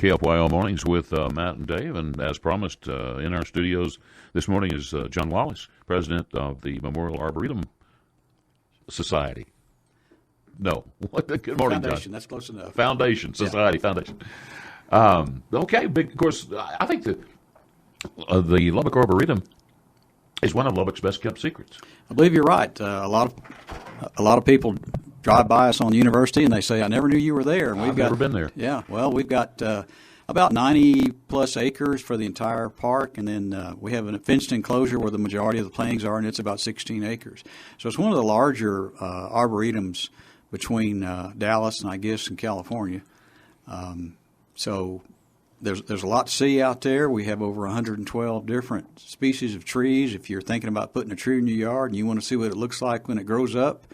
KFYO Mornings with Matt and Dave, and as promised, in our studios this morning is John Wallis, president of the Memorial Arboretum Society. No, good morning, Foundation, John. that's close enough. Foundation, Society, yeah. Foundation. Okay, big, of course, I think that the Lubbock Arboretum is one of Lubbock's best kept secrets. I believe you're right. A lot of people drive by us on the university and they say, "I never knew you were there." And I've never been there. Yeah, well, we've got about 90 plus acres for the entire park, and then we have a fenced enclosure where the majority of the plantings are, and it's about 16 acres. So it's one of the larger arboretums between Dallas and I guess in California. So there's a lot to see out there. We have over 112 different species of trees. If you're thinking about putting a tree in your yard and you want to see what it looks like when it grows up,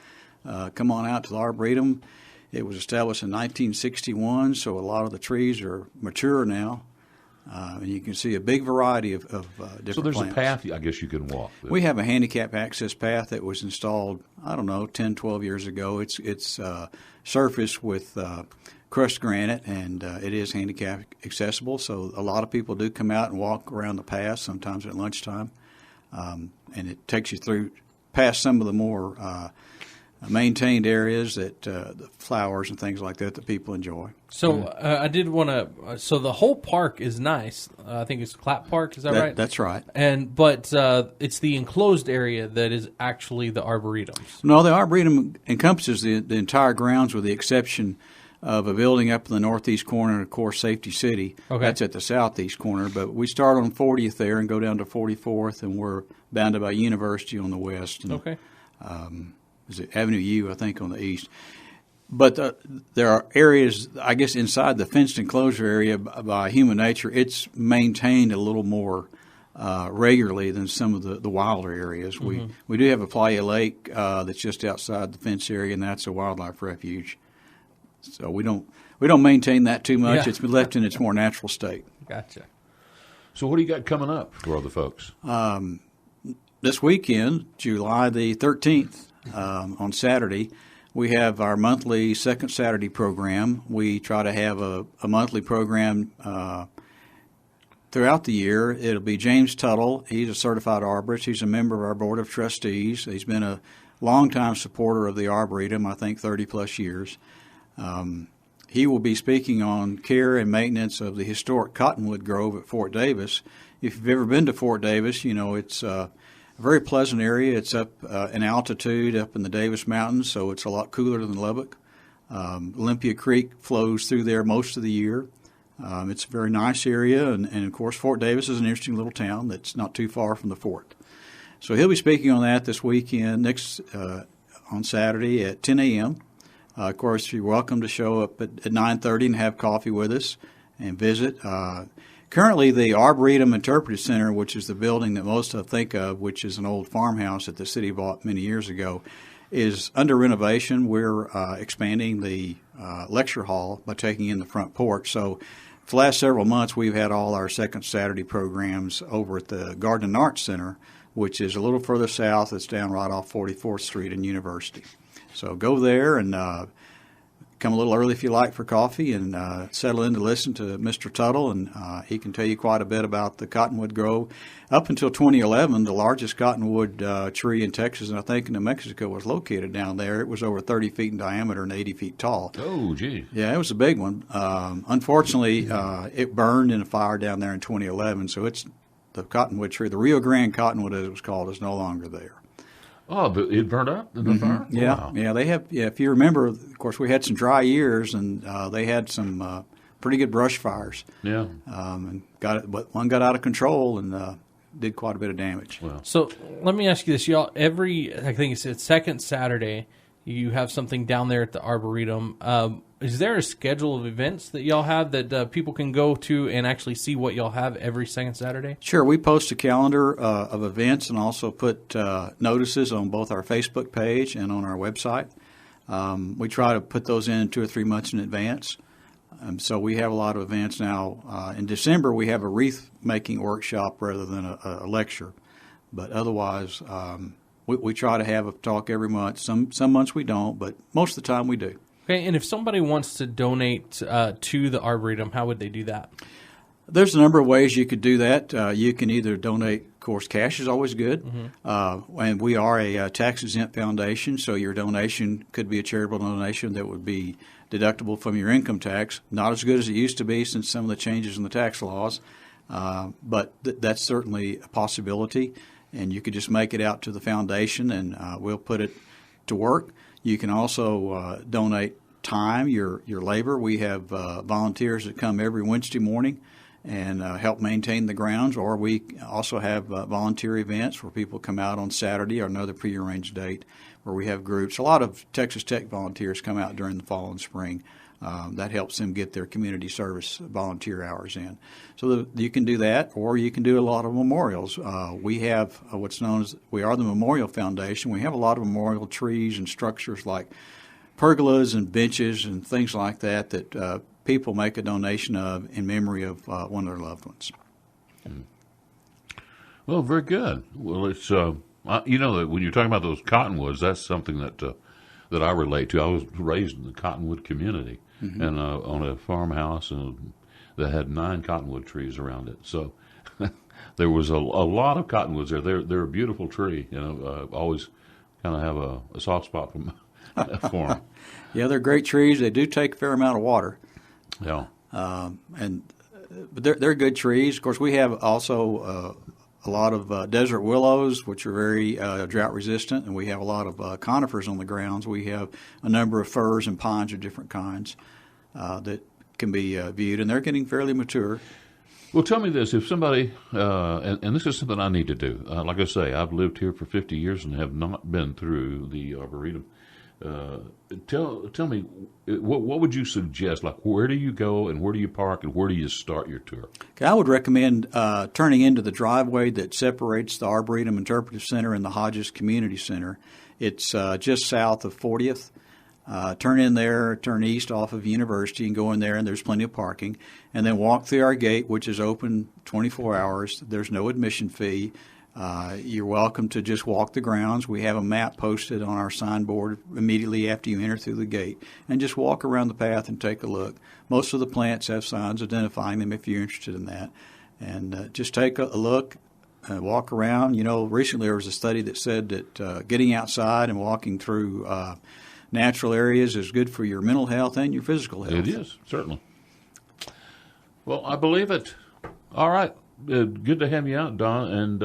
come on out to the Arboretum. It was established in 1961, so a lot of the trees are mature now. And you can see a big variety of different So there's plants. a path, I guess, you can walk. We have a handicap access path that was installed, 10, 12 years ago. It's surfaced with crushed granite, and it is handicap accessible. So a lot of people do come out and walk around the path, sometimes at lunchtime. And it takes you through past some of the more maintained areas that the flowers and things like that people enjoy. So I did want to. So the whole park is nice. I think it's Clapp Park. Is that right? That's right. But it's the enclosed area that is actually the arboretums. No, the Arboretum encompasses the entire grounds with the exception of a building up in the northeast corner, and of course Safety City. Okay. That's at the southeast corner. But we start on 40th there and go down to 44th, and we're bounded by University on the west. And, Okay. Is it Avenue U, I think, on the east. But there are areas, I guess, inside the fenced enclosure area by human nature, it's maintained a little more regularly than some of the wilder areas. Mm-hmm. We do have a playa lake that's just outside the fence area, and that's a wildlife refuge. So we don't maintain that too much. Yeah. It's been left in its more natural state. Gotcha. So what do you got coming up for other folks? This weekend, July the 13th, on Saturday, we have our monthly Second Saturday program. We try to have a monthly program throughout the year. It'll be James Tuttle. He's a certified arborist. He's a member of our Board of Trustees. He's been a longtime supporter of the Arboretum, I think 30-plus years. He will be speaking on care and maintenance of the historic Cottonwood Grove at Fort Davis. If you've ever been to Fort Davis, you know it's a very pleasant area. It's up in altitude up in the Davis Mountains, so it's a lot cooler than Lubbock. Olympia Creek flows through there most of the year. It's a very nice area, and of course Fort Davis is an interesting little town that's not too far from the fort. So he'll be speaking on that this weekend, on Saturday at 10 a.m. Of course, you're welcome to show up at 9:30 and have coffee with us and visit. Currently, the Arboretum Interpretive Center, which is the building that most think of, which is an old farmhouse that the city bought many years ago, is under renovation. We're expanding the lecture hall by taking in the front porch. So for the last several months, we've had all our Second Saturday programs over at the Garden and Arts Center, which is a little further south. It's down right off 44th Street in University. So go there and come a little early if you like for coffee and settle in to listen to Mr. Tuttle, and he can tell you quite a bit about the Cottonwood Grove. Up until 2011, the largest cottonwood tree in Texas and I think in New Mexico was located down there. It was over 30 feet in diameter and 80 feet tall. Oh, gee. Yeah, it was a big one. Unfortunately, it burned in a fire down there in 2011, so it's the cottonwood tree, the Rio Grande cottonwood as it was called, is no longer there. Oh, but it burned up in the fire? Yeah, wow. Yeah. They have. Yeah, if you remember, of course, we had some dry years, and they had some pretty good brush fires. Yeah. And but one got out of control and did quite a bit of damage. Wow. So let me ask you this, y'all. I think it's second Saturday, you have something down there at the Arboretum. Is there a schedule of events that y'all have that people can go to and actually see what y'all have every second Saturday? Sure. We post a calendar of events and also put notices on both our Facebook page and on our website. We try to put those in 2 or 3 months in advance. So we have a lot of events now. In December, we have a wreath-making workshop rather than a lecture. But otherwise, we try to have a talk every month. Some months we don't, but most of the time we do. Okay, and if somebody wants to donate to the Arboretum, how would they do that? There's a number of ways you could do that. You can either donate, of course, cash is always good. And we are a tax-exempt foundation, so your donation could be a charitable donation that would be deductible from your income tax. Not as good as it used to be since some of the changes in the tax laws, but that's certainly a possibility. And you could just make it out to the foundation, and we'll put it to work. You can also donate time, your labor. We have volunteers that come every Wednesday morning and help maintain the grounds, or we also have volunteer events where people come out on Saturday or another prearranged date where we have groups. A lot of Texas Tech volunteers come out during the fall and spring. That helps them get their community service volunteer hours in. So you can do that, or you can do a lot of memorials. We have what's known as, we are the Memorial Foundation. We have a lot of memorial trees and structures like pergolas and benches and things like that that people make a donation of in memory of one of their loved ones. Well, very good. Well, it's you know that when you're talking about those cottonwoods, that's something that I relate to. I was raised in the cottonwood community, and on a farmhouse that had 9 cottonwood trees around it. So there was a lot of cottonwoods there. They're a beautiful tree. You know, always kind of have a soft spot for them. Yeah, they're great trees. They do take a fair amount of water. Yeah. But they're good trees. Of course, we have also a lot of desert willows, which are very drought resistant, and we have a lot of conifers on the grounds. We have a number of firs and pines of different kinds that can be viewed, and they're getting fairly mature. Well, tell me this: if somebody, and this is something I need to do. Like I say, I've lived here for 50 years and have not been through the Arboretum. Tell me, what would you suggest? Like, where do you go and where do you park and where do you start your tour? Okay, I would recommend turning into the driveway that separates the Arboretum Interpretive Center and the Hodges Community Center. It's just south of 40th. Turn in there, turn east off of University and go in there, and there's plenty of parking. And then walk through our gate, which is open 24 hours. There's no admission fee. You're welcome to just walk the grounds. We have a map posted on our signboard immediately after you enter through the gate, and just walk around the path and take a look. Most of the plants have signs identifying them if you're interested in that. And just take a look and walk around. You know, recently there was a study that said that getting outside and walking through natural areas is good for your mental health and your physical health. It is, certainly. Well, I believe it. All right. Good to have you out, Don, and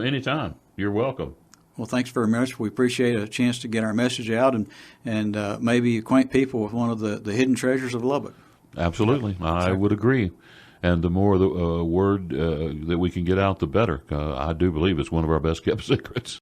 anytime. You're welcome. Well, thanks very much. We appreciate a chance to get our message out and maybe acquaint people with one of the hidden treasures of Lubbock. Absolutely. I would agree. And the more the word that we can get out, the better. I do believe it's one of our best kept secrets.